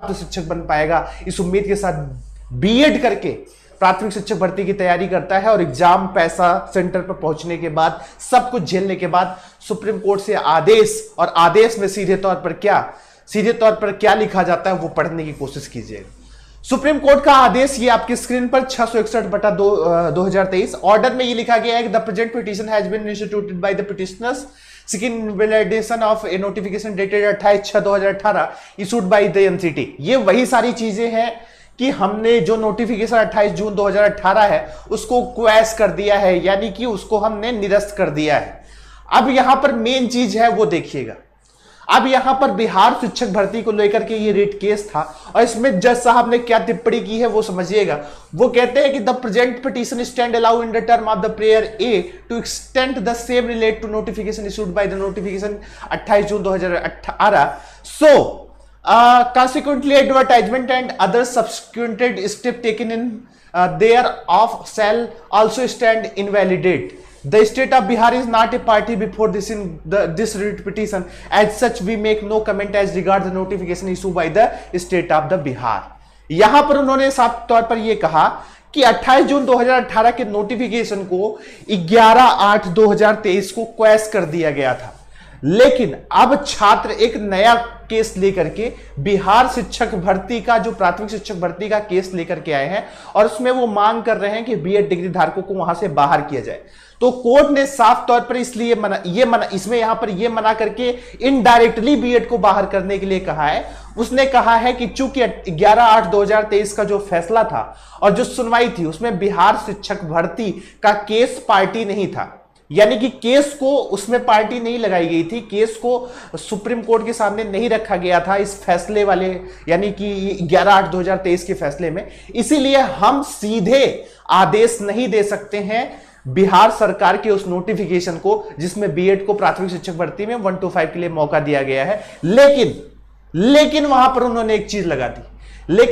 तो शिक्षक बन पाएगा, इस उम्मीद के साथ बीएड करके प्राथमिक शिक्षक भर्ती की तैयारी करता है और एग्जाम, पैसा, सेंटर पर पहुंचने के बाद, सब कुछ झेलने के बाद सुप्रीम कोर्ट से आदेश, और आदेश में सीधे तौर पर क्या लिखा जाता है वो पढ़ने की कोशिश कीजिएगा। सुप्रीम कोर्ट का आदेश ये आपकी स्क्रीन पर 661/2023 ऑर्डर में ये लिखा गया है कि the present petition has been instituted by the petitioners seeking validation of a notification dated 28/6/2018 issued by the NCT। ये वही सारी चीजें हैं कि हमने जो नोटिफिकेशन 28 जून 2018 है उसको क्वैश कर दिया है, यानी कि उसको हमने निरस्त कर दिया है। अब यहां पर मेन चीज है वो देखिएगा। अब यहां पर बिहार शिक्षक भर्ती को लेकर के ये रेट केस था और इसमें जज साहब ने क्या टिप्पणी की है वो समझिएगा। वो कहते हैं कि the present petition stand allow in the term of the prayer A to extend the same relate to notification issued by the notification 28 June 2018 so consequently advertisement and other subsequent step taken in thereof shall also stand invalidate. The state of Bihar is not a party before this this writ petition. As such, we make no comment as regards the notification issued by the state of the Bihar. यहां पर उन्होंने साफ तौर पर यह कहा कि 28 June 2018 के नोटिफिकेशन को 11/8/2023 को क्वैश कर दिया गया था, लेकिन अब छात्र एक नया केस लेकर के बिहार शिक्षक भर्ती का, जो प्राथमिक शिक्षक भर्ती का केस लेकर के आए हैं और उसमें वो मांग कर रहे हैं कि बीएड डिग्री धारकों को वहां से बाहर किया जाए। तो कोर्ट ने साफ तौर पर इसलिए इसमें यहां पर यह मना करके इनडायरेक्टली बीएड को बाहर करने के लिए कहा है। उसने कहा है कि चूंकि 11/8/2023 का जो फैसला था और जो सुनवाई थी उसमें बिहार शिक्षक भर्ती का केस पार्टी नहीं था, यानी कि केस को उसमें पार्टी नहीं लगाई गई थी, केस को सुप्रीम कोर्ट के सामने नहीं रखा गया था इस फैसले वाले, यानी कि 11/8/2023 के फैसले में। इसीलिए हम सीधे आदेश नहीं दे सकते हैं बिहार सरकार के उस नोटिफिकेशन को जिसमें बीएड को प्राथमिक शिक्षक भर्ती में 1 to 5 के लिए मौका दिया गया है। लेकिन वहां पर उन्होंने एक चीज लगा दी,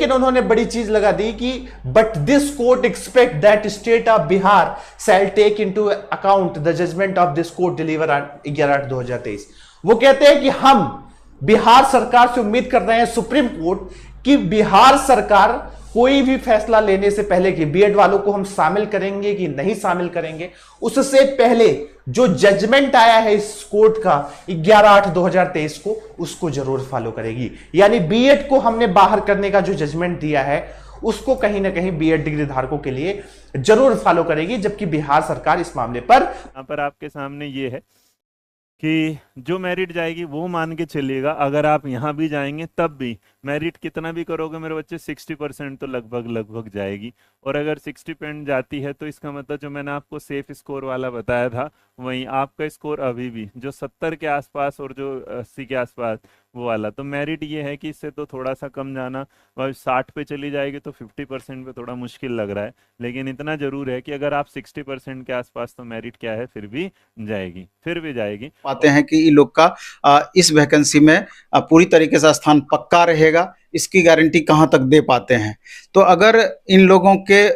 उन्होंने बड़ी चीज लगा दी कि but this court expect that state of Bihar shall take into account the judgment of this court deliver on 11/8/2023। वो कहते हैं कि हम बिहार सरकार से उम्मीद कर रहे हैं, सुप्रीम कोर्ट, कि बिहार सरकार कोई भी फैसला लेने से पहले कि बीएड वालों को हम शामिल करेंगे कि नहीं शामिल करेंगे, उससे पहले जो जजमेंट आया है इस कोर्ट का 11/8/2023 को, उसको जरूर फॉलो करेगी। यानी बीएड को हमने बाहर करने का जो जजमेंट दिया है उसको कहीं ना कहीं बीएड डिग्री धारकों के लिए जरूर फॉलो करेगी, जबकि बिहार सरकार इस मामले पर यहाँ पर आपके सामने ये है कि जो मेरिट जाएगी वो मान के चलिएगा। अगर आप यहाँ भी जाएंगे तब भी मेरिट कितना भी करोगे मेरे बच्चे 60% तो लगभग जाएगी। और अगर 60% जाती है तो इसका मतलब जो मैंने आपको सेफ स्कोर वाला बताया था, वहीं आपका स्कोर अभी भी जो 70 के आसपास और जो 80 के आसपास वो वाला, तो मेरिट ये है कि इससे तो थोड़ा सा कम जाना, 60 पे चली जाएगी तो 50% पे थोड़ा मुश्किल लग रहा है। लेकिन इतना जरूर है कि अगर आप 60% के आसपास, तो मेरिट क्या है फिर भी जाएगी। पाते हैं कि इन लोग का इस वैकेंसी में पूरी तरीके से स्थान पक्का रहेगा, इसकी गारंटी कहां तक दे पाते हैं। तो अगर इन लोगों के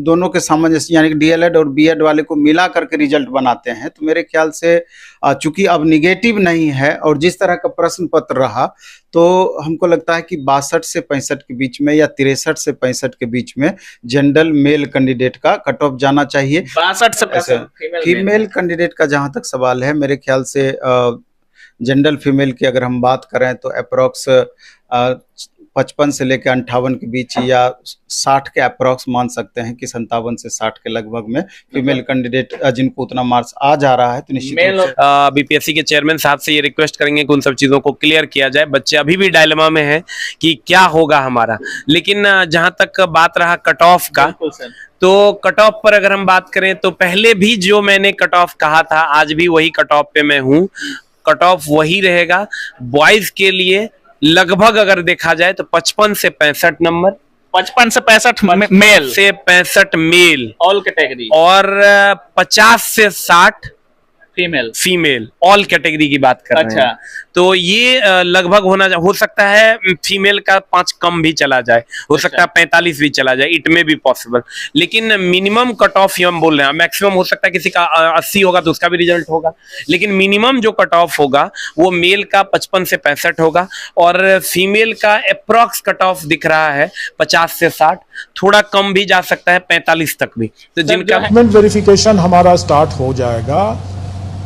दोनों के सामंजस्य, यानी कि डीएलएड और बीएड वाले को मिला करके रिजल्ट बनाते हैं, तो मेरे ख्याल से चूंकि अब निगेटिव नहीं है और जिस तरह का प्रश्न पत्र रहा, तो हमको लगता है कि 62 से 65 के बीच में या 63 से 65 के बीच में जनरल मेल कैंडिडेट का कट ऑफ जाना चाहिए। 62 से 65 फीमेल कैंडिडेट का जहां तक सवाल है, मेरे ख्याल से जनरल फीमेल की अगर हम बात करें तो अप्रोक्स 55 से लेकर 58 के बीच या 60 के अप्रोक्स मान सकते हैं कि 57 से 60 के लगभग में फीमेल कैंडिडेट जिनको उतना मार्क्स आ जा रहा है, तो निश्चित बीपीएससी के चेयरमैन साहब से ये रिक्वेस्ट करेंगे कि उन सब चीजों को क्लियर किया जाए। बच्चे अभी भी डायलेमा में हैं कि क्या होगा हमारा। लेकिन जहां तक बात रहा कट ऑफ का, तो कट ऑफ पर अगर हम बात करें तो पहले भी जो मैंने कट ऑफ कहा था, आज भी वही कट ऑफ पे मैं हूँ। कट ऑफ वही रहेगा बॉयज के लिए, लगभग अगर देखा जाए तो 55 से 65 नंबर, 55 से 65 मेल से 65 मेल ऑल कैटेगरी, और 50 से 60 फीमेल ऑल कैटेगरी की बात कर रहे हैं। तो ये लगभग हो सकता है फीमेल का 5 कम भी चला जाए, हो सकता है 45 भी चला जाए, इट में भी पॉसिबल। लेकिन मिनिमम कट ऑफ हम बोल रहे हैं, मैक्सिमम हो सकता है किसी का 80 होगा तो उसका भी रिजल्ट होगा, लेकिन मिनिमम जो कट ऑफ होगा वो मेल का 55 से 65 होगा और फीमेल का अप्रॉक्स कट ऑफ दिख रहा है 50 से 60, थोड़ा कम भी जा सकता है 45 तक भी। तो जिनका डॉक्यूमेंट वेरिफिकेशन हमारा स्टार्ट हो जाएगा,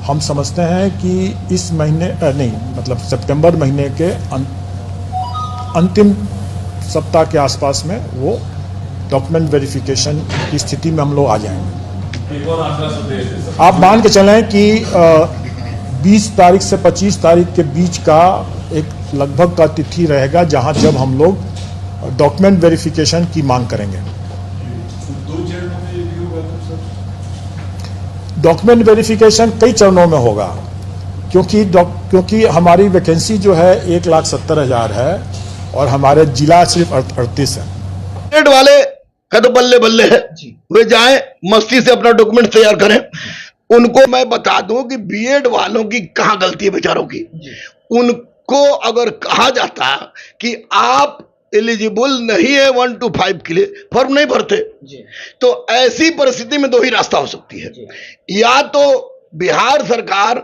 हम समझते हैं कि इस महीने नहीं मतलब सितंबर महीने के अंतिम सप्ताह के आसपास में वो डॉक्यूमेंट वेरिफिकेशन की स्थिति में हम लोग आ जाएंगे। आप मान के चलें कि 20 तारीख से 25 तारीख के बीच का एक लगभग का तिथि रहेगा जहां जब हम लोग डॉक्यूमेंट वेरिफिकेशन की मांग करेंगे। डॉक्यूमेंट वेरिफिकेशन कई चरणों में होगा क्योंकि हमारी वैकेंसी जो है 1,70,000 है और हमारे जिला सिर्फ 38 है। बीएड वाले का तो बल्ले बल्ले है, वे जाएं मस्ती से अपना डॉक्यूमेंट तैयार करें। उनको मैं बता दूं कि बीएड वालों की कहां गलती है बेचारों की। उनको अगर कहा जाता कि आप एलिजिबल नहीं है 1 to 5 के लिए, फॉर्म नहीं भरते, तो ऐसी परिस्थिति में 2 ही रास्ता हो सकती है। या तो बिहार सरकार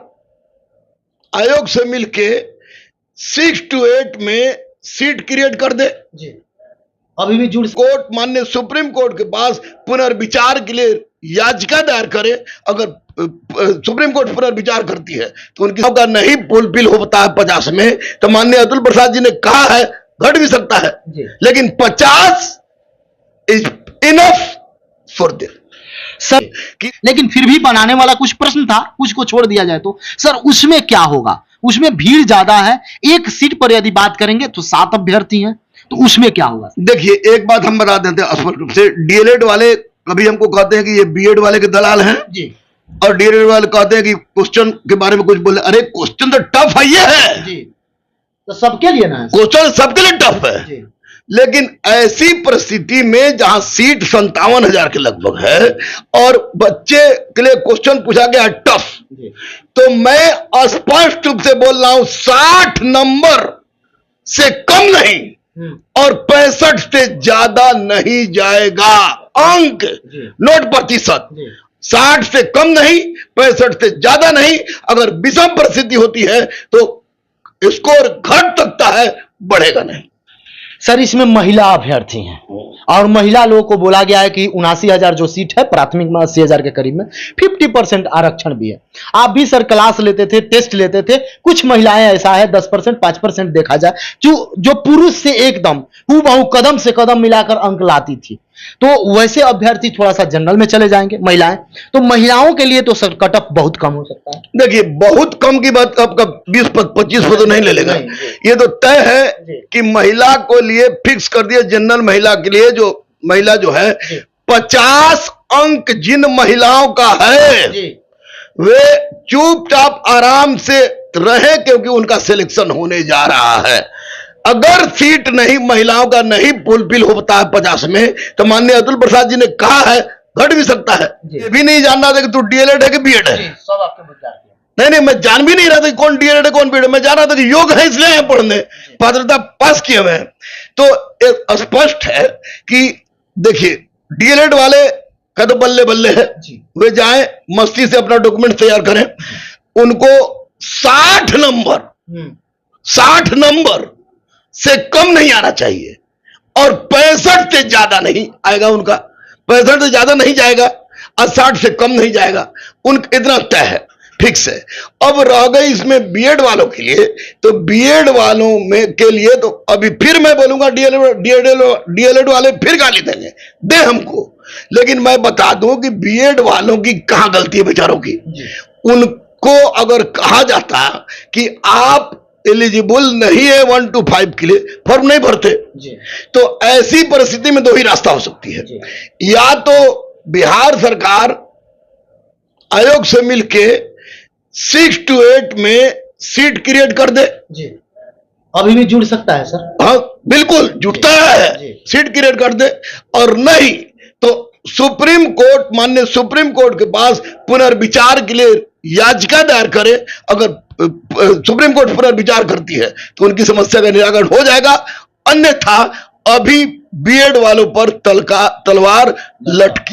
आयोग से मिलके 6 to 8 में सीट क्रिएट कर दे, अभी भी जुड़ कोर्ट माननीय सुप्रीम कोर्ट के पास पुनर्विचार के लिए याचिका दायर करे। अगर सुप्रीम कोर्ट पुनर्विचार करती है तो उनकी का नहीं फुलफिल होता है 50 में, तो माननीय अतुल प्रसाद जी ने कहा है घट भी सकता है, लेकिन 50 is enough for their sir. लेकिन फिर भी बनाने वाला कुछ प्रश्न था, कुछ को छोड़ दिया जाए तो सर उसमें क्या होगा? उसमें भीड़ ज्यादा है, एक सीट पर यदि बात करेंगे तो 7 अभ्यर्थी हैं, तो उसमें क्या होगा? देखिए एक बात हम बता देते हैं स्पष्ट रूप से, डीएलएड वाले कभी हमको कहते हैं कि ये बीएड वाले के दलाल हैं जी, और डीएलएड वाले कहते हैं कि क्वेश्चन के बारे में कुछ बोले। अरे क्वेश्चन तो टफ है, ये है जी, तो सबके लिए ना, क्वेश्चन सबके लिए टफ है जी। लेकिन ऐसी परिस्थिति में जहां सीट 57,000 के लगभग है और बच्चे के लिए क्वेश्चन पूछा गया टफ, तो मैं स्पष्ट रूप से बोल रहा हूं 60 नंबर से कम नहीं और 65 से ज्यादा नहीं जाएगा अंक, नोट प्रतिशत। 60 से कम नहीं, 65 से ज्यादा नहीं। अगर विषम परिस्थिति होती है तो स्कोर घट सकता है, बढ़ेगा नहीं। सर इसमें महिला अभ्यर्थी हैं और महिला लोगों को बोला गया है कि 79,000 जो सीट है प्राथमिक में 80,000 के करीब में 50% आरक्षण भी है। आप भी सर क्लास लेते थे, टेस्ट लेते थे, कुछ महिलाएं ऐसा है 10% 5% देखा जाए जो पुरुष से एकदम हूबहू कदम से कदम मिलाकर अंक लाती थी, तो वैसे अभ्यर्थी थोड़ा सा जनरल में चले जाएंगे महिलाएं, तो महिलाओं के लिए तो सर कट ऑफ बहुत कम हो सकता है। देखिए बहुत कम की बात आपका 20-25 तो नहीं ले लेगा, ये तो तय है कि महिला को लिए फिक्स कर दिया। जनरल महिला के लिए जो महिला जो है 50 अंक जिन महिलाओं का है वे चुपचाप आराम से रहे, क्योंकि उनका सिलेक्शन होने जा रहा है। अगर सीट नहीं महिलाओं का नहीं फुलफिल होता है 50 में, तो माननीय अतुल प्रसाद जी ने कहा है घट भी सकता है। ये भी नहीं जानना था कि तू डीएलएड है कि बीएड है, सब आपके नहीं मैं जान भी नहीं रहा था कि कौन डीएलएड है कौन बीएड है। मैं जान रहा था कि योग है इसलिए है पढ़ने, पात्रता पास किए हुए हैं। तो स्पष्ट है कि देखिए डीएलएड वाले का तो बल्ले बल्ले है, वे जाएं मस्ती से अपना डॉक्यूमेंट तैयार करें। उनको 60 नंबर से कम नहीं आना चाहिए और 65 से ज्यादा नहीं आएगा उनका, 65 से ज्यादा नहीं जाएगा और 60 से कम नहीं जाएगा, उनका इतना तय है, फिक्स है। अब रह गई इसमें बीएड वालों के लिए, तो बीएड वालों में के लिए तो अभी फिर मैं बोलूंगा डीएलएड वाले फिर गाली देंगे, दे हमको। लेकिन मैं बता दूं कि बीएड वालों की कहां गलती है बेचारों की। उनको अगर कहा जाता कि आप एलिजिबल नहीं है 1 to 5 के लिए, फॉर्म नहीं भरते, तो ऐसी परिस्थिति में 2 ही रास्ता हो सकती है। या तो बिहार सरकार आयोग से मिलके 6 to 8 में सीट क्रिएट कर दे, अभी भी जुड़ सकता है सर। हाँ बिल्कुल जुटता है, सीट क्रिएट कर दे। और नहीं तो सुप्रीम कोर्ट माननीय सुप्रीम कोर्ट के पास पुनर्विचार के लिए याचिका दायर करे। अगर सुप्रीम कोर्ट पुनर्विचार करती है तो उनकी समस्या का निराकरण हो जाएगा, अन्यथा अभी बीएड वालों पर तलवार लटकी